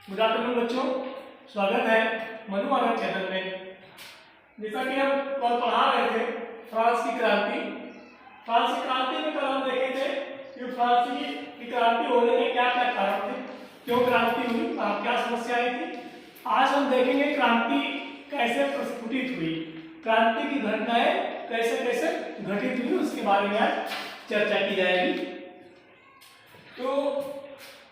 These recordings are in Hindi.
गुड आफ्टरनून बच्चों, स्वागत है मनु आनंद चैनल में। जैसा कि हम कल पढ़ा रहे थे फ्रांस की क्रांति। फ्रांस की क्रांति में कल हम देखे थे कि फ्रांस की क्रांति होने के क्या क्या कारण थे, क्यों क्रांति हुई, क्या समस्याएं थी। आज हम देखेंगे क्रांति कैसे प्रस्फुटित हुई, क्रांति की घटनाएं कैसे कैसे घटित हुई, उसके बारे में आज चर्चा की जाएगी। तो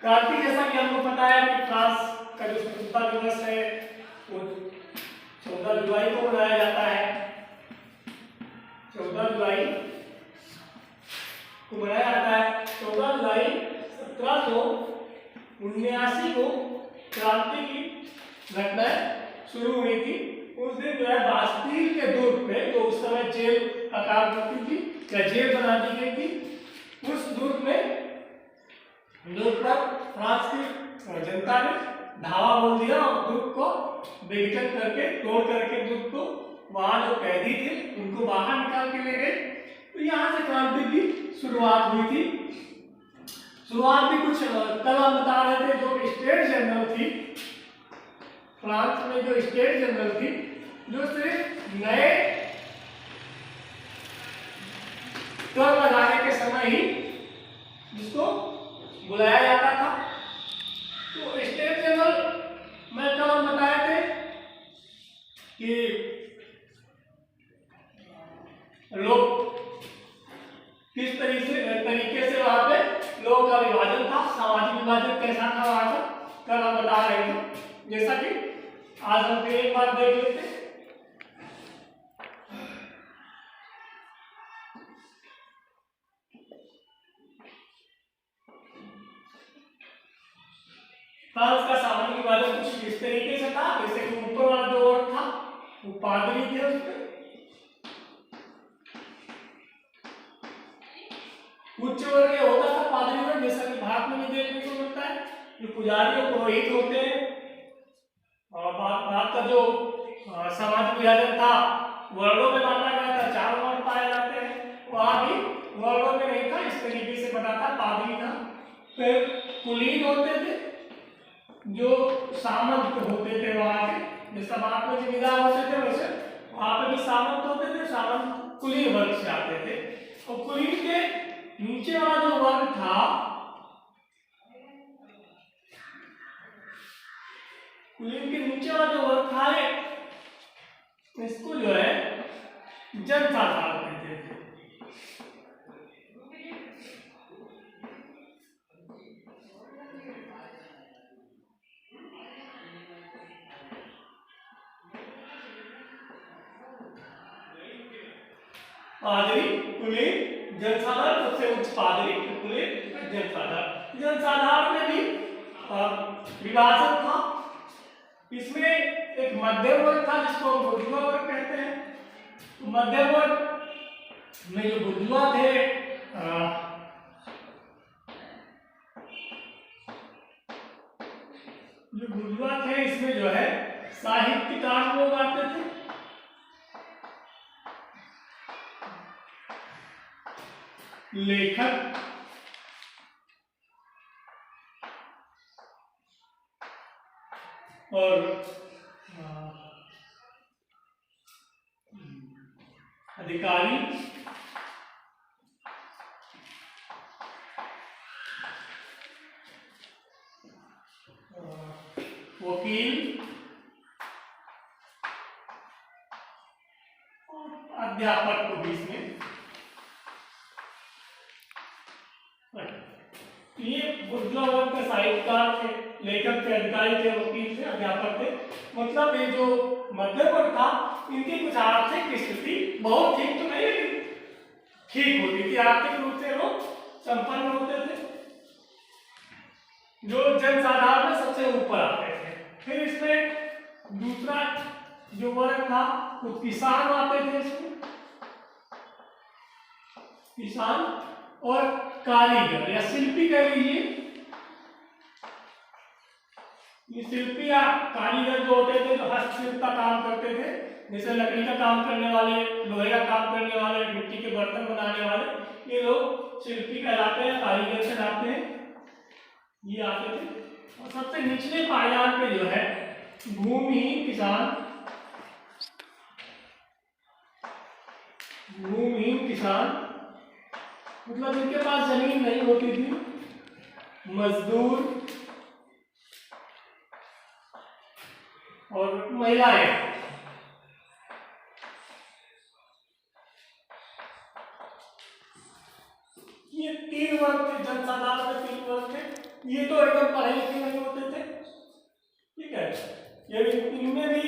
क्रांति जैसा कि हमको पता है कि फ्रांस का जो स्वतंत्रता दिवस है वो 14 जुलाई को मनाया जाता है। 14 जुलाई को मनाया जाता है। 14 जुलाई 1779 को क्रांति की घटनाएं शुरू हुई थी। उस दिन जो है बास्टील के दुर्ग पे, जो उस समय जेल का काम करती थी या जेल बना दी गई थी, उस दुर्ग में पर फ्रांस की जनता ने धावा बोल दिया और दुर्ग को विघटन करके, तोड़ करके दुर्ग को, वहां जो कैदी थे उनको बाहर निकाल के ले गए। तो यहाँ से क्रांति की शुरुआत हुई थी। शुरुआत भी कुछ कल हम बता रहे थे, जो स्टेट जनरल थी फ्रांस में, जो स्टेट जनरल थी, जो सिर्फ नए कर लगाने के समय ही जिसको बुलाया जाता था। तो स्टेट जनरल में कल हम बताए थे कि लोग किस तरीके से वहां पे लोगों का विभाजन था, सामाजिक विभाजन कैसा था वहां का, कल हम बता रहे थे। जैसा कि आज हम फिर एक बार देख लेते हैं। फ्रांस का सामाजिक विभाजन कुछ इस तरीके से था, जैसे कि ऊपर वाला जो वर्ग था वो पादरी थे, उसमें उच्च वर्ग ये होता था पादरी वर्ग, जैसा कि भारत में भी देखने को मिलता है। जो पुजारी और पुरोहित होते हैं, और भारत का जो सामाजिक विभाजन था वर्णों में बांटा गया था, 4 वर्ण पाए जाते हैं, वहां भी वर्णों में नहीं था, इस तरीके से बना था। पादरी था, फिर कुलीन होते थे, जो सामंत होते थे वहां के, जैसा वहां पे जमींदार होते थे वैसे वहां पे भी सामंत होते थे। सामंत कुलीन वर्ग से आते थे। और कुलीन के नीचे वाला जो वर्ग था, कुलीन के नीचे वाला जो वर्ग था, इसको जो है जनसाधारण कहते थे। पादरी, कुलीन, जनसाधारण, सबसे उच्च पादरी, कुलीन, जनसाधारण। जनसाधारण में भी विभाजन था। इसमें एक मध्यम वर्ग था जिसको हम बुर्जुआ वर्ग कहते हैं। मध्यम वर्ग में जो बुर्जुआ थे, इसमें जो है साहित्यकार लोग आते थे, लेखक, और अधिकारी, वकील, अध्यापक को भी इसमें, ये बुर्जुआ वर्ग के साहित्यकार थे, लेखक थे, अधिकारी थे, वकील थे, अध्यापक थे। मतलब ये जो मध्यम वर्ग था, इनकी कुछ आर्थिक स्थिति बहुत ठीक तो नहीं, लेकिन ठीक होती थी। आर्थिक रूप से लोग संपन्न होते थे, जो जनसाधारण में सबसे ऊपर आते थे। इसमें दूसरा जो वर्ग था वो किसान आते थे इसमें, किसान और कारीगर या शिल्पी कह लीजिए। ये शिल्पी या कारीगर जो होते थे जो हस्तशिल्प का काम करते थे, जैसे लकड़ी का काम करने वाले, लोहे का काम करने वाले, मिट्टी के बर्तन बनाने वाले, ये लोग शिल्पी कहलाते हैं, कारीगर कहलाते हैं, ये आते थे। और सबसे निचले पायदान पे जो है भूमिहीन किसान, भूमिहीन किसान मतलब जिनके पास जमीन नहीं होती थी, मजदूर और महिलाएं। ये तीन वर्ग थे जनसाधारण में, तीन वर्ग थे। ये तो एकदम पढ़े लिखे नहीं होते थे, ठीक है, ये इनमें भी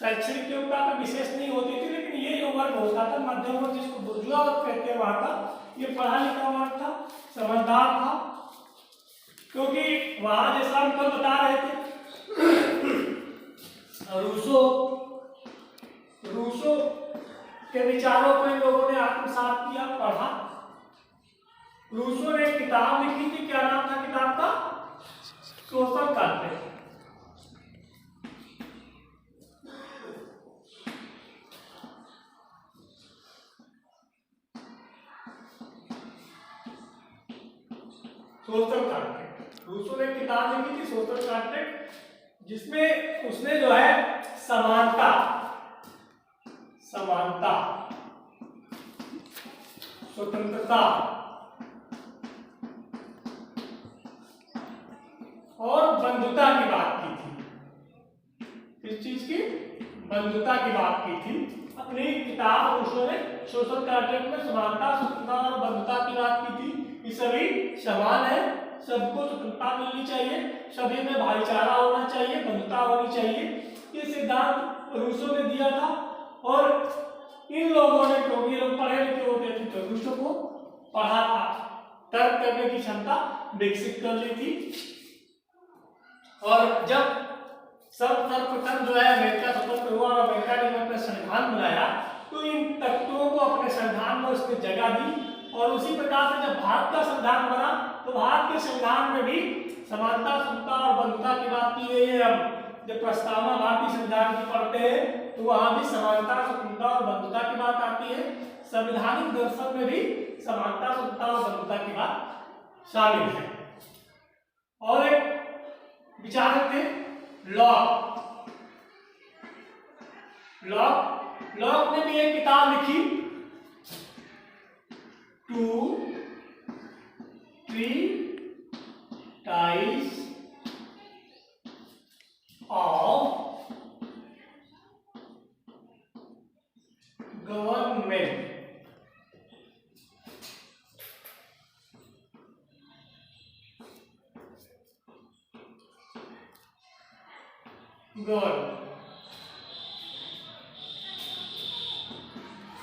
शैक्षणिक योग्यता का विशेष नहीं होती थी, लेकिन ये जो वर्ग होता था मध्यम वर्ग, जिसको बुर्जुआ वर्ग कहते हैं, वहां का ये पढ़ा लिखा वर्ग था, समझदार था, क्योंकि वहां जैसा हम कल बता रहे थे रूसो के विचारों को इन लोगों ने आत्मसात किया, पढ़ा। रूसो ने एक किताब लिखी थी, क्या नाम था किताब का? शोषण करते। सोशल कॉन्ट्रैक्ट, रूसो ने किताब लिखी थी सोशल कॉन्ट्रैक्ट, जिसमें उसने जो है समानता, समानता, स्वतंत्रता और बंधुता की बात की थी। किस चीज की? बंधुता की बात की थी। अपनी किताब रूसो ने सोशल कॉन्ट्रैक्ट में समानता, स्वतंत्रता और बंधुता की बात की थी कि सभी समान है, सबको स्वतंत्रता मिलनी चाहिए, सभी में भाईचारा होना चाहिए, बंधुता होनी चाहिए, ये सिद्धांत रूसो ने दिया था। और इन लोगों ने, क्योंकि लोग पढ़े लिखे होते थे, तो रूसो को पढ़ा था, तर्क करने की क्षमता विकसित कर ली थी। और जब सर्वप्रथम जो है अमेरिका स्वतंत्र हुआ और अमेरिका ने अपना संविधान बनाया, तो इन तत्वों को अपने संविधान में उसने जगह दी। और उसी प्रकार से जब भारत का संविधान बना, तो भारत के संविधान में भी समानता, समता और बंधुता की बात की गई है। हम जब प्रस्तावना भारतीय संविधान की पढ़ते हैं, तो वहां भी समानता, स्वतंत्रता और बंधुता की बात आती है। संवैधानिक दर्शन में भी समानता, स्वतंत्रता और बंधुता की बात शामिल है। और एक विचारक थे लॉक। लॉक ने भी एक किताब लिखी, 2 Treatises of Government।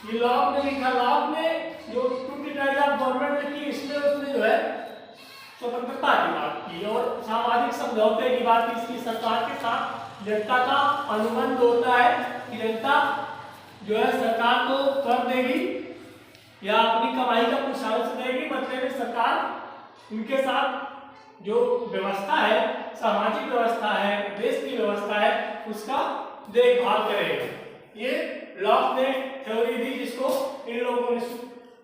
ये लॉक ने लिखा। लॉक ने जो 2 Treatises of Government लिखी, इसमें उसने जो है स्वतंत्रता की बात की और सामाजिक समझौते की बात की। इसकी सरकार के साथ जनता का अनुबंध होता है कि जनता जो है सरकार को कर देगी या अपनी कमाई का कुछ अंश देगी, मतलब सरकार उनके साथ जो व्यवस्था है, सामाजिक व्यवस्था है, देश की व्यवस्था है, उसका देखभाल करेगा। ये लॉक ने थ्योरी दी, जिसको इन लोगों ने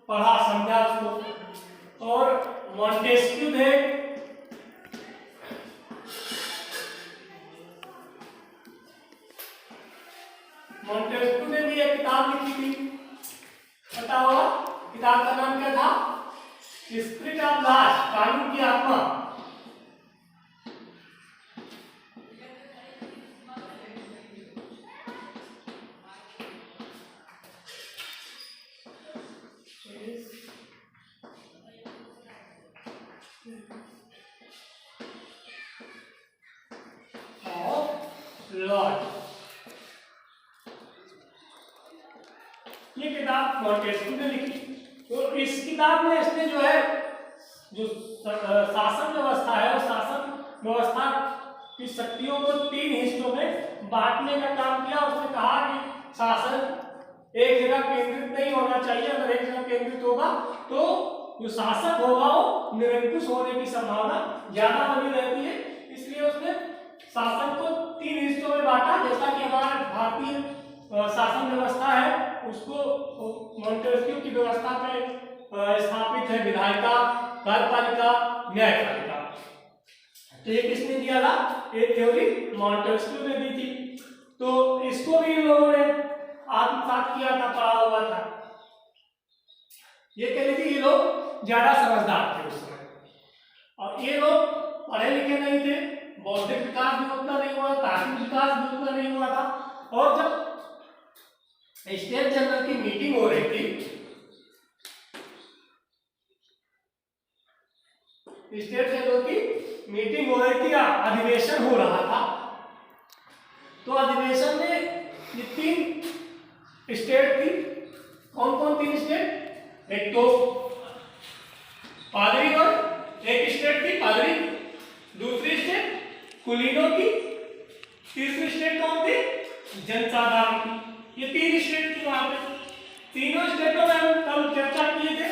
पढ़ा, समझा उसको। और मॉन्टेस्क्यू थे, मॉन्टेस्क्यू ने भी एक किताब लिखी थी, पता होगा किताब का नाम क्या था? स्पिरिट ऑफ लॉ, कानून की आत्मा। ये किताब मॉन्टेस्क्यू ने लिखी। तो इस किताब में इसने जो है जो शासन व्यवस्था है, और शासन व्यवस्था कि शक्तियों को 3 हिस्सों में बांटने का काम किया। उसने कहा कि शासन एक जगह केंद्रित नहीं होना चाहिए, अगर एक जगह केंद्रित होगा तो जो शासक होगा वो निरंकुश होने की संभावना ज्यादा बनी रहती है। इसलिए उसने शासन को 3 हिस्सों में बांटा। जैसा कि हमारा भारतीय शासन व्यवस्था है उसको मॉन्टेस्क्यू की व्यवस्था पे स्थापित है, विधायिका, कार्यपालिका, न्यायपालिका। तो ये किसने दिया था? ये थ्योरी मॉन्टेस्क्यू ने दी थी। तो इसको भी इन लोगों ने आत्मसात किया था, पढ़ा हुआ था। ये कह रही थी ये लोग ज्यादा समझदार थे उस समय, और ये लोग पढ़े लिखे नहीं थे, बौद्धिक विकास भी उतना नहीं हुआ, तार्किक विकास भी उतना नहीं हुआ था। और जब स्टेट जनरल की मीटिंग हो रही थी, स्टेट जनरल की मीटिंग हो रही थी, अधिवेशन हो रहा था, तो अधिवेशन में ये 3 स्टेट थी। कौन कौन 3 स्टेट? एक तो पादरी वर्ग, एक स्टेट थी पादरी, दूसरी स्टेट कुलीनों की, तीसरी स्टेट कौन थी? जनसाधारण की। ये 3 स्टेट थी वहां पे। तीनों स्टेटों में हम कल चर्चा किए थे।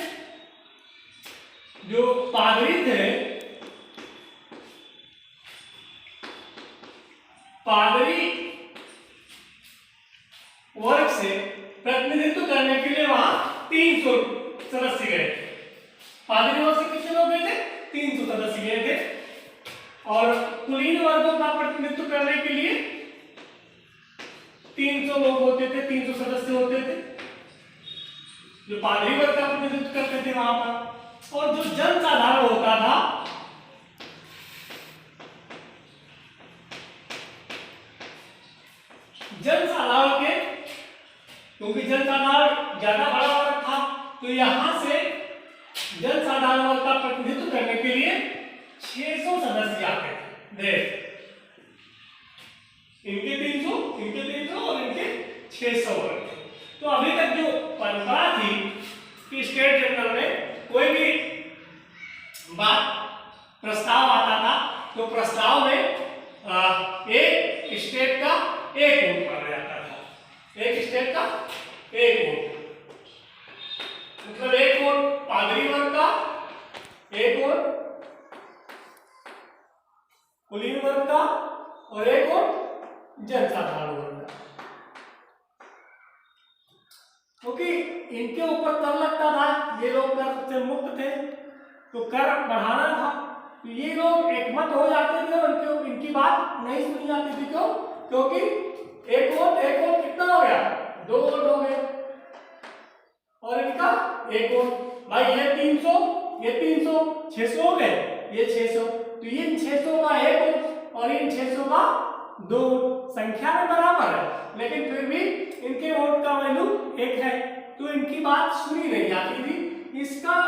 जो पादरी थे, पादरी वर्ग से प्रतिनिधित्व करने के लिए वहां 300 सदस्य गए थे। पादरी वर्ग से कितने लोग गए थे? 300 सदस्य गए थे। और कुलीन वर्गों का प्रतिनिधित्व करने के लिए 300 लोग होते थे, 300 सदस्य होते थे जो पादरी वर्ग का प्रतिनिधित्व करते थे वहां पर। और जो जनसाधारण होता था, जनसाधारण के, क्योंकि जनसाधारण ज्यादा बड़ा वर्ग था, तो यहां से जनसाधारण वर्ग का प्रतिनिधित्व करने के लिए 600 सदस्य आते थे। देख, इनके 300 और इनके 600 वर्ग। तो अभी तक जो परंपरा थी कि स्टेट जनरल में कोई भी बात प्रस्ताव आता था तो प्रस्ताव में एक स्टेट का एक वोट माना जाता था। एक स्टेट का एक वोट, मतलब एक वोट पादरी वर्ग का, एक वोट कुलीन वर्ग का और एक वोट जनसाधारण वर्ग का। क्योंकि इनके ऊपर कर लगता था, ये लोग कर से मुक्त थे तो कर बढ़ाना था, तो ये लोग एकमत हो जाते थे और इनकी बात नहीं सुनी जाती थी। क्यों? क्योंकि एक वोट कितना हो गया? 2 वोट हो गए, और इनका एक वोट। भाई ये 300 600 हो गए, ये 600, तो इन 600 का एक वोट और इन 600 का 2 संख्या में बराबर है, लेकिन फिर भी इनके वोट का वैल्यू 1 है, तो इनकी बात सुनी नहीं जाती थी। इसका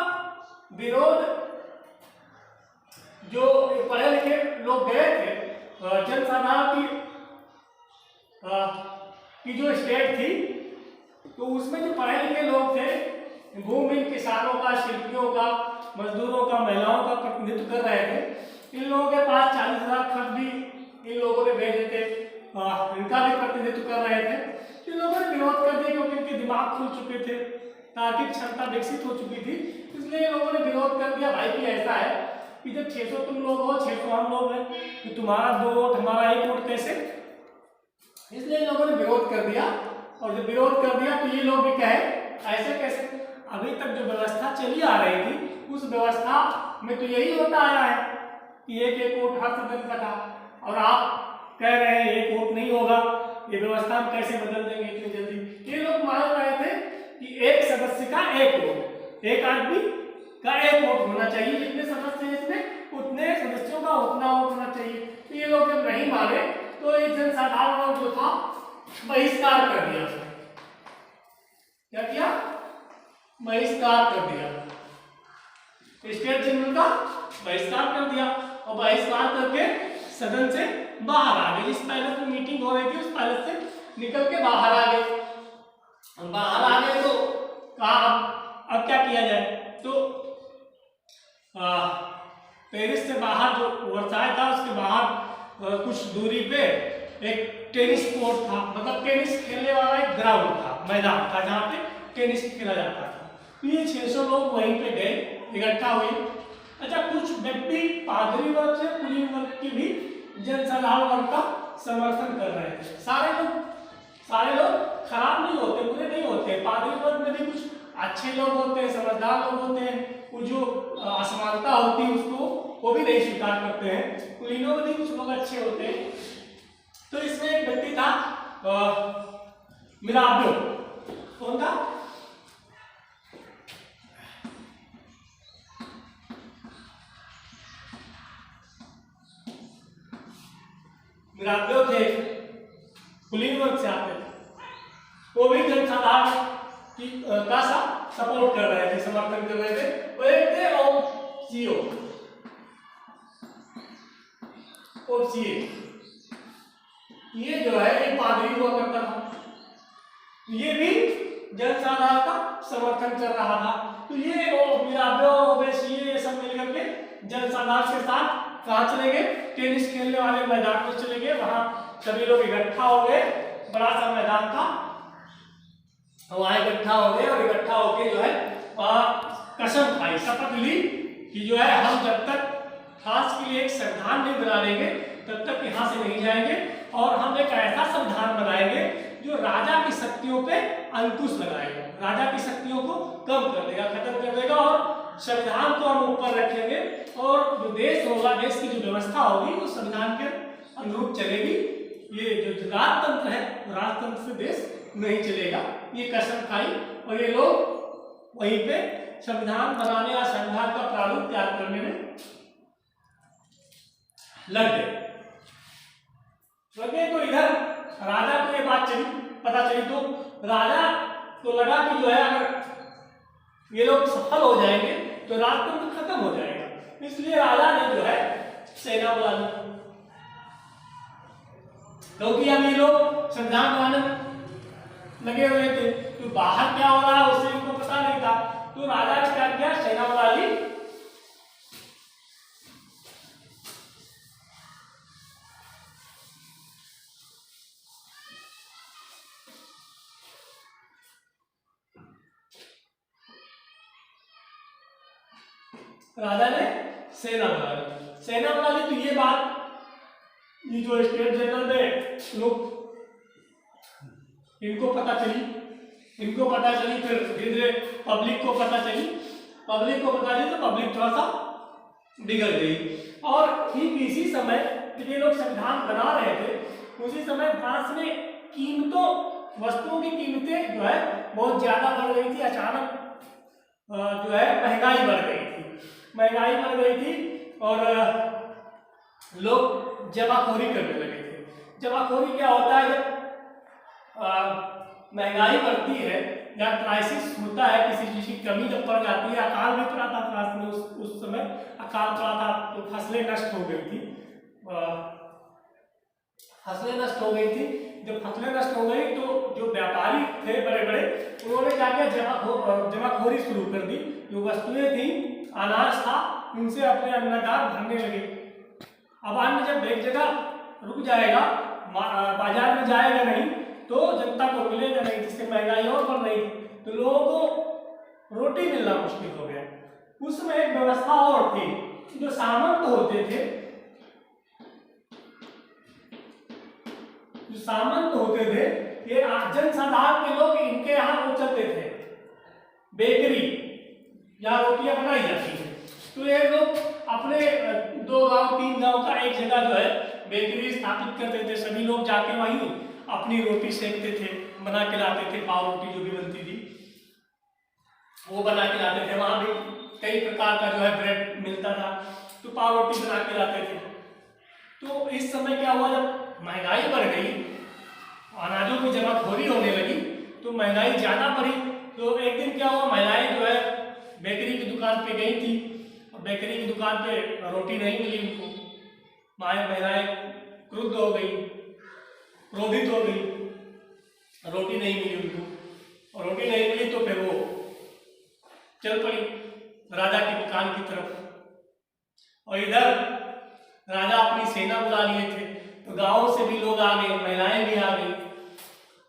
विरोध जो पढ़े लिखे लोग गए थे, जनसाधारण की जो स्टेट थी, तो उसमें जो पढ़े लिखे लोग थे, भूमिहीन किसानों का, शिल्पियों का, मजदूरों का, महिलाओं का प्रतिनिधित्व कर रहे थे। इन लोगों के पास 40,000 खत भी इन लोगों ने भेजे थे, इनका भी प्रतिनिधित्व कर रहे थे। इन लोगों ने विरोध कर दिया क्योंकि इनके दिमाग खुल चुके थे, तार्किक क्षमता विकसित हो चुकी थी, इसलिए इन लोगों ने विरोध कर दिया। भाई कि ऐसा है कि जब 600 तुम लोग हो, 600 हम लोग हैं, तो तुम्हारा 2 वोट हमारा 1 वोट कैसे? इसलिए इन लोगों ने विरोध कर दिया। और जब विरोध कर दिया तो ये लोग भी कहे ऐसे कैसे? अभी तक जो व्यवस्था चली आ रही थी उस व्यवस्था में तो यही होता आया है कि एक वोट हर सदस्य का था, और आप कह रहे हैं 1 वोट नहीं होगा, ये व्यवस्था हम कैसे बदल देंगे इतनी जल्दी? ये लोग मान रहे थे कि एक सदस्य का 1 वोट, एक आदमी का 1 वोट होना चाहिए, जितने सदस्य हैं इसमें उतने सदस्यों का उतना वोट होना चाहिए। तो ये लोग जब नहीं माने तो ये जनसाधारण जो था बहिष्कार कर दिया। क्या किया? बहिष्कार कर दिया, स्टेट जनरल का बहिष्कार कर दिया, और बहिष्कार करके सदन से बाहर आ गए। जिस पैलेस में मीटिंग हो रही थी उस पैलेस से निकल के बाहर आ गए। बाहर आ गए तो कहा अब क्या किया जाए? तो पेरिस से बाहर जो वर्साय था उसके बाहर कुछ दूरी पे एक टेनिस कोर्ट था, मतलब टेनिस खेलने वाला एक ग्राउंड था, मैदान था जहाँ पे टेनिस खेला जाता था। तो ये 600 लोग वहीं पे गए, इकट्ठा हुए। अच्छा, कुछ व्यक्ति पादरी वर्ग से कुलीन वर्ग की भी जनसाधारण वर्ग का समर्थन कर रहे थे। सारे लोग खराब नहीं होते, बुरे नहीं होते। पादरी वर्ग में भी कुछ अच्छे लोग होते हैं, समझदार लोग होते हैं। कुछ जो असमानता होती है उसको वो भी नहीं स्वीकार करते हैं। कुलीनों में भी कुछ लोग अच्छे होते हैं। तो इसमें एक व्यक्ति था मिराबियो। कौन था? मिराबियो थे, कुलीन वर्ग से आते थे। वो भी जनसाधारण की का सपोर्ट कर रहे थे, समर्थन कर रहे थे। वो एक थे ओप्सिए। ये जो है ये पादरी हुआ करता था, ये भी जनसाधारण का समर्थन कर रहा था। तो ये ये सब मिलकर के जनसाधारण के साथ कहाँ चले गए? टेनिस खेलने वाले मैदान में चले गए। वहां सभी लोग इकट्ठा हो गए, बड़ा सा मैदान था, वहां इकट्ठा हो गए और इकट्ठा होके जो है कसम खाई, शपथ ली कि जो है हम जब तक फ्रांस के लिए एक संविधान नहीं बना लेंगे तब तक यहाँ से नहीं जाएंगे, और हम एक ऐसा संविधान बनाएंगे जो राजा की शक्तियों पे अंकुश लगाएगा, राजा की शक्तियों को कम कर देगा, खत्म कर देगा, और संविधान को हम ऊपर रखेंगे, और जो देश होगा, देश की जो व्यवस्था होगी वो संविधान के अनुरूप चलेगी। ये जो राजतंत्र है, राजतंत्र से देश नहीं चलेगा। ये कसम खाई और ये लोग वहीं पे संविधान बनाने या संविधान का प्रारूप तैयार करने में लग गए। तो इधर राजा को ये बात पता चली, तो राजा को लगा कि जो है अगर ये लोग सफल हो जाएंगे तो राजतंत्र खत्म हो जाएगा। इसलिए राजा ने जो है सेना बुला ली, क्योंकि अब ये लोग संविधान बनाने लगे हुए थे, तो बाहर क्या हो रहा है उससे इनको पता नहीं था। तो राजा ने क्या किया? सेना बुला ली। राजा ने सेना बुला ली। सेना बुला ली तो ये बात ये जो स्टेट जनरल में लोग इनको पता चली, फिर धीरे धीरे पब्लिक को पता चली तो पब्लिक थोड़ा सा बिगड़ गई। और ठीक इसी समय ये लोग संविधान बना रहे थे, उसी समय फ्रांस में वस्तुओं की कीमतें जो है बहुत ज्यादा बढ़ गई थी। अचानक जो है महंगाई बढ़ गई थी और लोग जमाखोरी करने लगे थे। जमाखोरी क्या होता है? जब महंगाई बढ़ती है या क्राइसिस होता है, किसी चीज की कमी जब पड़ जाती है, अकाल भी पड़ा था फ्रांस में उस समय, अकाल पड़ा था तो फसलें नष्ट हो गई थी। जब फसलें नष्ट हो गई तो जो व्यापारी थे बड़े बड़े, उन्होंने क्या किया? जमाखोरी शुरू कर दी। जो वस्तुएं थी, अनाज था, उनसे अपने अन्नदाता भरने लगे। अब अन्न जब एक जगह रुक जाएगा, बाजार में जाएगा नहीं, तो जनता को मिलेगा नहीं, जिससे महंगाई और बढ़ रही, तो लोगों को रोटी मिलना मुश्किल हो गया। उसमें एक व्यवस्था और थी, जो सामंत होते थे, ये जनसाधारण के लोग, इनके यहाँ वो चलते थे बेकरी, यहाँ रोटियां बनाई जाती है। तो ये लोग अपने 2 गांव 3 गांव का एक जगह जो है बेकरी स्थापित करते थे। सभी लोग जाके वहीं अपनी रोटी सेकते थे, बना के लाते थे। पाव रोटी जो भी बनती थी वो बना के लाते थे। वहां भी कई प्रकार का जो है ब्रेड मिलता था, तो पाव रोटी बना के लाते थे। तो इस समय क्या हुआ? जब महंगाई बढ़ गई, अनाजों की जमाखोरी होने लगी, तो महंगाई ज्यादा बढ़ी। तो एक दिन क्या हुआ? महिलाएं जो है बेकरी की दुकान पे गई थी, और बेकरी की दुकान पे रोटी नहीं मिली उनको। महिलाएं क्रुद्ध हो गई, क्रोधित हो गई, रोटी नहीं मिली उनको, और रोटी नहीं मिली तो फिर वो चल पड़ी राजा की दुकान की तरफ। और इधर राजा अपनी सेना बुला लिए थे, तो गांव से भी लोग आ गए, महिलाएं भी आ गई,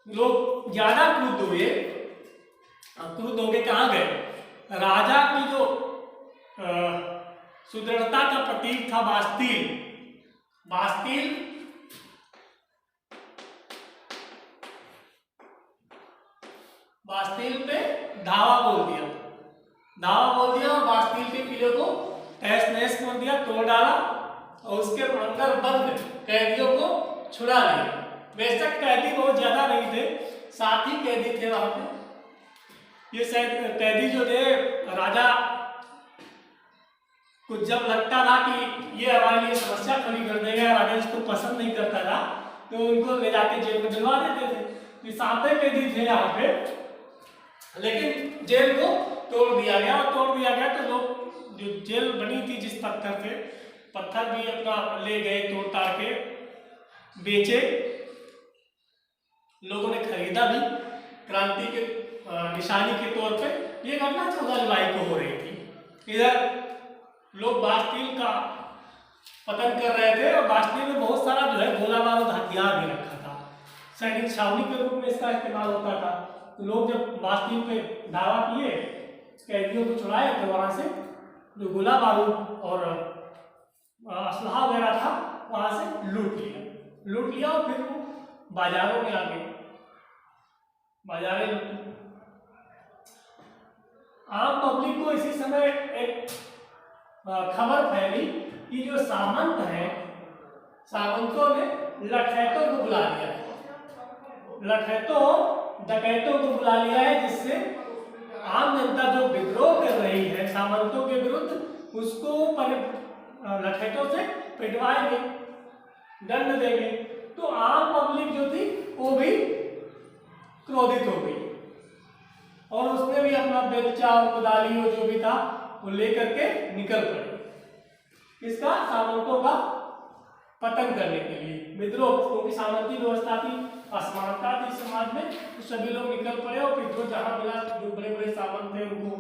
लोग ज्यादा क्रुद्ध हुए। क्रुद्ध होके कहाँ गए? राजा की जो सुदृढ़ता का प्रतीक था बास्तील, बास्तील पे धावा बोल दिया और बास्तील के किले को तहस नहस कर दिया, तोड़ डाला और उसके अंदर बंद कैदियों को छुड़ा लिया। बेशक कैदी बहुत ज्यादा नहीं थे, 7 ही कैदी थे वहां पे। ये शायद कैदी जो थे, राजा कुछ जब लगता था कि ये हमारे लिए समस्या खड़ी कर देगा, राजा इसको पसंद नहीं करता था, तो उनको ले जाके जेल में डलवा देते थे। ये 7 कैदी थे यहाँ पे, लेकिन जेल को तोड़ दिया गया तो लोग, जो जेल बनी थी जिस पत्थर से, पत्थर भी अपना ले गए, तोड़ ताड़ के बेचे, लोगों ने खरीदा भी, क्रांति के निशानी के तौर पे। ये घटना 14 जुलाई को हो रही थी। इधर लोग बास्तील का पतन कर रहे थे और बास्तील में बहुत सारा जो है गोला बारूद हथियार भी रखा था, सैनिक छावनी के रूप में इसका इस्तेमाल होता था। तो लोग जब बास्तील पे धावा किए, कैदियों को छुड़ाए, तो वहां से जो गोला बारूद और असलहा वगैरह था वहां से लूट लिया और फिर वो बाजारों में आ गए, बाजारें लूटी। आम पब्लिक को इसी समय एक खबर फैली कि जो सामंत हैं, सामंतों ने लठैतों को बुला लिया है, डकैतों को बुला लिया है, जिससे आम जनता जो विद्रोह कर रही है सामंतों के विरुद्ध, उसको लठैतों से पिटवाएंगे, दंड देंगे। तो आम पब्लिक जो थी वो भी क्रोधित हो गई और उसने भी अपना बेलचा और कुदाली और जो भी था वो लेकर के निकल पड़े इसका सामंतों का पतन करने के लिए, विद्रोह। क्योंकि सामंती व्यवस्था थी, असमानता थी समाज में, तो सभी लोग निकल पड़े और विद्रोह जहां मिला, जो बड़े बड़े सामंत थे उनको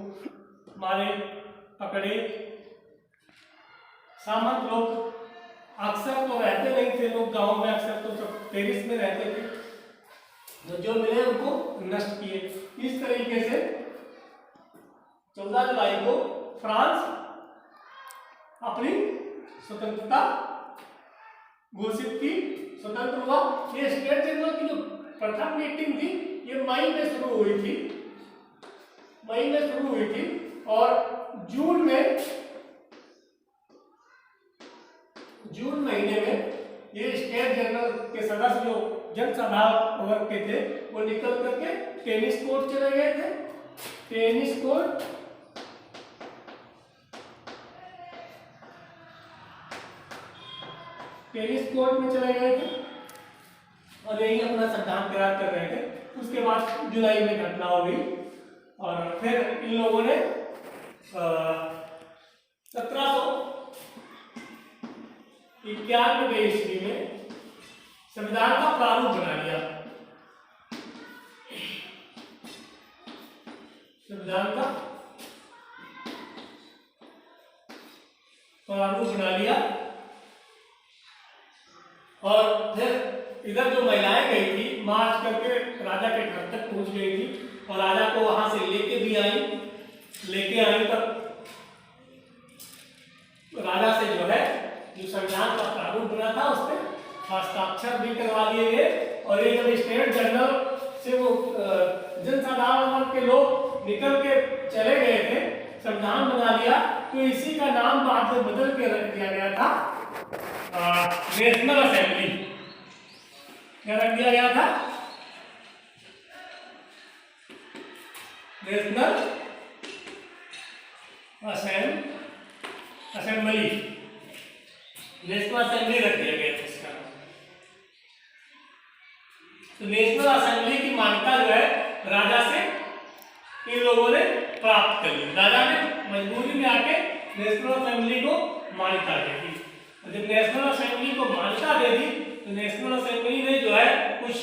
मारे, पकड़े। सामंत लोग अक्सर तो रहते नहीं थे, लोग गांव में अक्सर तो सब टेरिस में रहते थे, तो जो मिले उनको नष्ट किए। इस तरीके से 14 जुलाई को फ्रांस अपनी स्वतंत्रता घोषित की, स्वतंत्र हुआ। ये स्टेट जनरल की जो प्रथम मीटिंग थी ये मई में शुरू हुई थी और जून महीने में ये स्टेट जनरल के सदस्य जो जनसभा वर्ग के थे वो निकल करके टेनिस कोर्ट चले गए थे, टेनिस कोर्ट में चले गए थे और यही अपना सिद्धांत तैयार कर रहे थे। उसके बाद जुलाई में घटना हो गई और फिर इन लोगों ने 1791 ईस्वी में संविधान का प्रारूप बना लिया, संविधान का प्रारूप बना लिया। और फिर इधर जो महिलाएं गई थी मार्च करके राजा के घर तक पहुंच गई थी और राजा को वहां से लेके आई तब राजा से जो है जो संविधान का प्रारूप बना था उस पर हस्ताक्षर भी करवा दिए गए। और ये जब स्टेट जनरल से वो जनसाधारण के लोग निकल के चले गए थे, संविधान बना लिया, तो इसी का नाम बाद में बदल के रख दिया गया था नेशनल असेंबली। क्या रख दिया गया था? नेशनल असेंबली, नेशनल असेंबली रख दिया गया था इसका। तो नेशनल असेंबली की मान्यता जो है राजा से इन लोगों ने प्राप्त कर ली। राजा ने मजबूरी में आके नेशनल असेंबली को मान्यता दे दी। जब नेशनल असेंबली को मान्यता दे दी तो नेशनल असेंबली ने जो है कुछ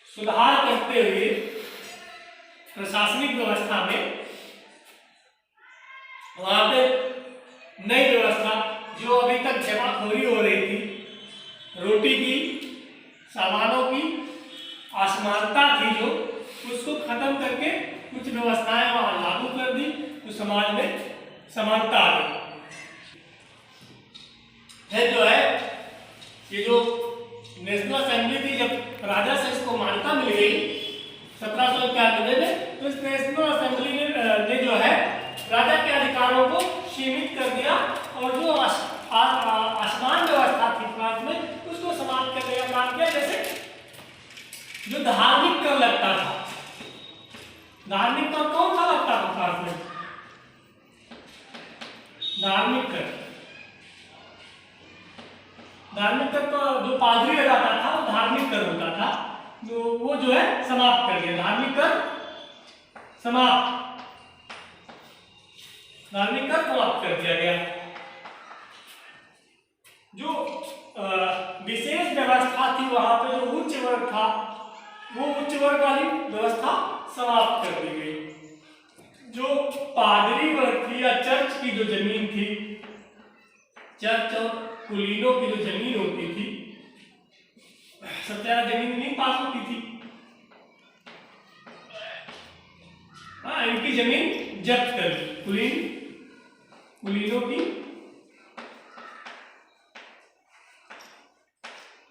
सुधार करते हुए प्रशासनिक व्यवस्था में वहां पे नई व्यवस्था जो अभी तक जमाखोरी हो रही थी, रोटी की, सामानों की असमानता थी जो, उसको खत्म करके कुछ व्यवस्थाएं वहां लागू कर दी, तो समाज में समानता आ गई। फिर जो है ये जो नेशनल असेंबली थी, जब राजा से इसको मान्यता मिल गई 1791 में, तो इस नेशनल असेंबली ने जो है राजा के अधिकारों को सीमित कर दिया और जो असमान व्यवस्था थी फ्रांस में उसको समाप्त करने का काम किया। जैसे जो धार्मिक कर लगता था, धार्मिक कर कौन सा लगता था फ्रांस में? धार्मिक कर तो जो पादरी लगाता था वो धार्मिक कर होता था, वो जो है समाप्त कर दिया। धार्मिक कर समाप्त कर दिया गया। जो विशेष व्यवस्था थी वहां पे, जो उच्च वर्ग था, वो उच्च वर्ग वाली व्यवस्था समाप्त कर दी गई। जो पादरी वर्ग थी या चर्च की जो जमीन थी, चर्च और कुलीनों की जो जमीन होती थी, सब ज्यादा जमीन नहीं पास होती थी, हाँ, इनकी जमीन जब्त कर दी, कुलीनों की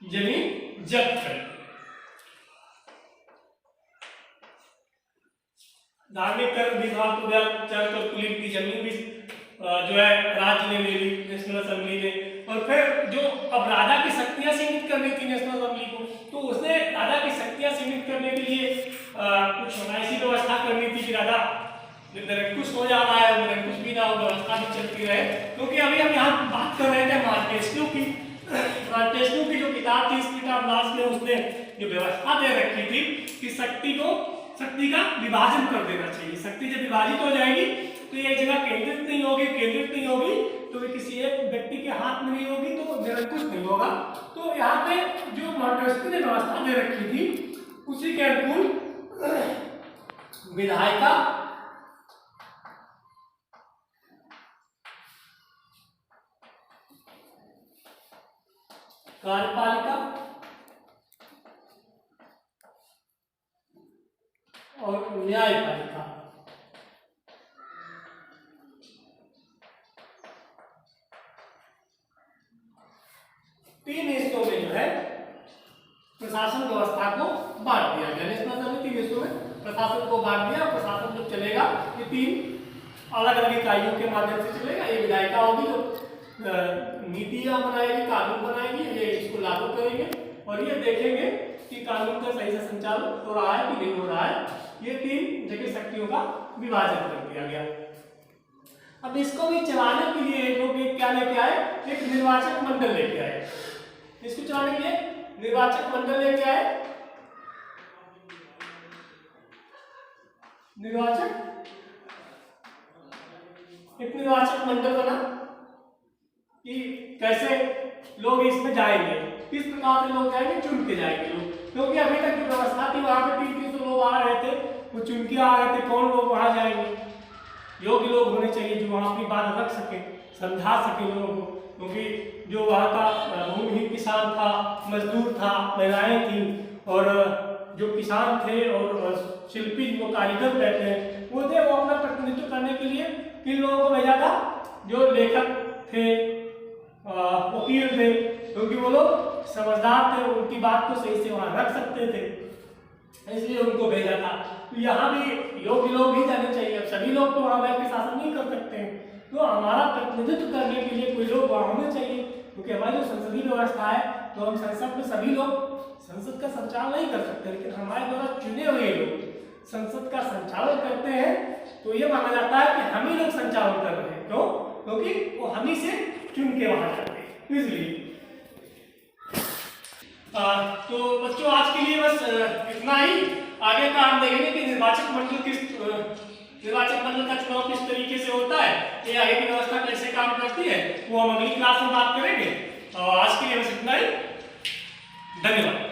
जमीन जब्त कर दी। धार्मिक कर भी था, तो चर्च और कुलीन की जमीन भी जो है राज्य ने ले ली, नेशनल असेंबली ने। और फिर जो अब राजा की शक्तियां सीमित करनी थी नेशनल असेंबली को, तो उसने राजा की शक्तियां सीमित करने के लिए कुछ ऐसी व्यवस्था करनी थी कि राजा निरंकुश हो जाना है, निरंकुश भी ना हो, व्यवस्था भी चलती रहे। क्योंकि अभी हम यहाँ बात कर रहे थे मार्टेस्क्यू की, मार्टेस्क्यू की जो किताब थी, इस किताब लास्ट में उसने जो व्यवस्था दे रखी थी कि शक्ति का विभाजन कर देना चाहिए। शक्ति जब विभाजित हो जाएगी तो ये जगह केंद्रित नहीं होगी तो वे किसी एक व्यक्ति के हाथ में नहीं होगी, तो निरंकुश नहीं होगा। तो यहाँ पे जो मॉन्टेस्क्यू ने व्यवस्था दे रखी थी उसी के अनुकूल विधायिका, कार्यपालिका और न्यायपालिका, तीन हिस्सों में जो है प्रशासन व्यवस्था को बांट दिया गया। नेशनल असेंबली 3 हिस्सों में प्रशासन को बांट दिया। प्रशासन जो चलेगा ये 3 अलग अलग इकाइयों के माध्यम से चलेगा। ये विधायिका होगी जो नीतियां बनाएगी, कानून बनाएगी, ये इसको लागू करेंगे और ये देखेंगे कि कानून का सही से संचालन हो रहा है कि नहीं हो रहा है। ये 3 जगह शक्तियों का विभाजन कर दिया गया। अब इसको भी चलाने के लिए लोग क्या लेके आए? एक निर्वाचक मंडल लेके आए। इसको चलाने के लिए निर्वाचक मंडल लेके आए। एक निर्वाचक मंडल बना कि कैसे लोग इसमें जाएंगे, किस प्रकार से लोग जाएंगे, चुन के जाएंगे लोग। क्योंकि अभी तक जो व्यवस्था थी वहां पे 300 लोग आ रहे थे, वो चुन के आ रहे थे। कौन लोग वहां जाएंगे? योग्य लोग होने चाहिए जो वहां अपनी बात रख सके, समझा सके लोगों को। क्योंकि जो वहां का भूमिहीन किसान था, मजदूर था, महिलाएं थी और जो किसान थे और शिल्पी जो कारीगर रहते हैं वो थे, वो अपना प्रतिनिधित्व करने के लिए किन लोगों को भेजा था? जो लेखक थे, वकील थे, क्योंकि वो लोग समझदार थे, उनकी बात को सही से वहां रख सकते थे, इसलिए उनको भेजा था। तो यहाँ भी योग्य लोग ही जाने चाहिए। अब सभी लोग तो वहां बैठ के शासन नहीं कर सकते हैं, तो हमारा प्रतिनिधित्व करने के लिए कोई लोग वहां होने चाहिए। क्योंकि हमारी जो संसदीय व्यवस्था है, तो हम संसद में सभी लोग संसद का संचालन नहीं कर सकते, लेकिन हमारे द्वारा चुने हुए लोग संसद का संचालन करते हैं। तो ये माना जाता है कि हम ही लोग संचालन कर रहे हैं। क्यों? क्योंकि वो हम ही से चुन के वहां जाते हैं, इसलिए। तो बच्चों आज के लिए बस इतना ही। आगे का हम देखेंगे कि निर्वाचक मंडल का चुनाव किस तरीके से होता है, ये आगे की व्यवस्था कैसे काम करती है, वो हम अगली क्लास में बात करेंगे। आज के लिए बस इतना ही। धन्यवाद।